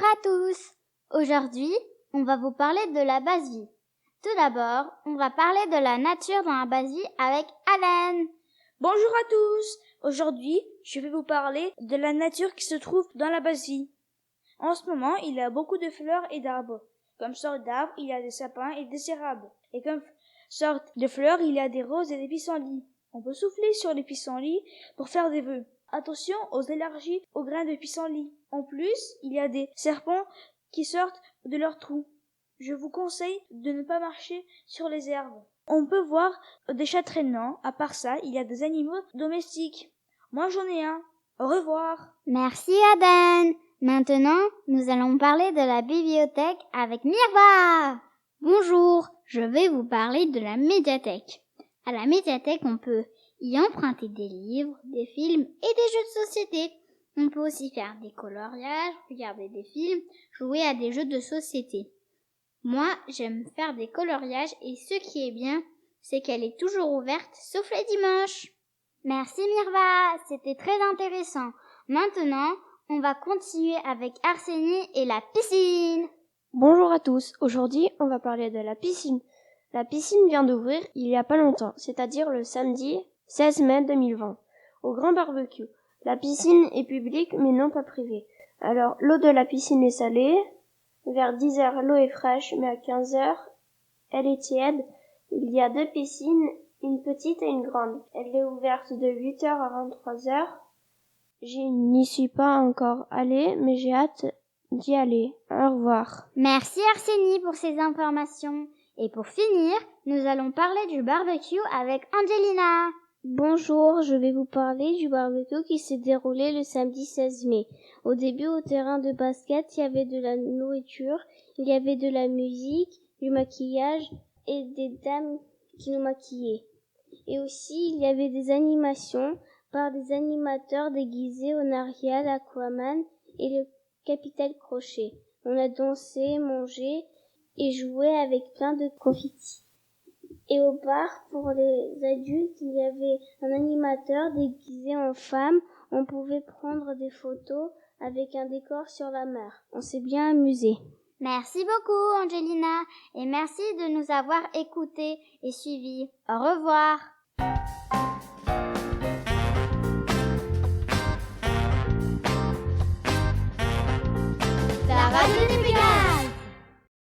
Bonjour à tous. Aujourd'hui, on va vous parler de la base vie. Tout d'abord, on va parler de la nature dans la base vie avec Alan. Bonjour à tous. Aujourd'hui, je vais vous parler de la nature qui se trouve dans la base vie. En ce moment, il y a beaucoup de fleurs et d'arbres. Comme sorte d'arbres, il y a des sapins et des érables. Et comme sorte de fleurs, il y a des roses et des pissenlits. On peut souffler sur les pissenlits pour faire des vœux. Attention aux allergies aux grains de pissenlit. En plus, il y a des serpents qui sortent de leurs trous. Je vous conseille de ne pas marcher sur les herbes. On peut voir des chats traînants. À part ça, il y a des animaux domestiques. Moi, j'en ai un. Au revoir. Merci Adan. Maintenant, nous allons parler de la bibliothèque avec Mirva. Bonjour, je vais vous parler de la médiathèque. À la médiathèque, on peut y emprunter des livres, des films et des jeux de société. On peut aussi faire des coloriages, regarder des films, jouer à des jeux de société. Moi, j'aime faire des coloriages et ce qui est bien, c'est qu'elle est toujours ouverte, sauf les dimanches. Merci Mirva, c'était très intéressant. Maintenant, on va continuer avec Arsenie et la piscine. Bonjour à tous, aujourd'hui on va parler de la piscine. La piscine vient d'ouvrir il y a pas longtemps, c'est-à-dire le samedi 16 mai 2020, au Grand Barbecue. La piscine est publique mais non pas privée. Alors l'eau de la piscine est salée, vers 10h l'eau est fraîche mais à 15h elle est tiède. Il y a 2 piscines, une petite et une grande. Elle est ouverte de 8h à 23h. Je n'y suis pas encore allée mais j'ai hâte d'y aller. Au revoir. Merci Arsenie pour ces informations. Et pour finir, nous allons parler du barbecue avec Angelina. Bonjour, je vais vous parler du barbecue qui s'est déroulé le samedi 16 mai. Au début, au terrain de basket, il y avait de la nourriture, il y avait de la musique, du maquillage et des dames qui nous maquillaient. Et aussi, il y avait des animations par des animateurs déguisés en Ariel, Aquaman et le Capitaine Crochet. On a dansé, mangé et joué avec plein de confettis. Et au bar, pour les adultes, il y avait un animateur déguisé en femme. On pouvait prendre des photos avec un décor sur la mer. On s'est bien amusé. Merci beaucoup Angelina et merci de nous avoir écoutés et suivis. Au revoir. La radio des Pégases.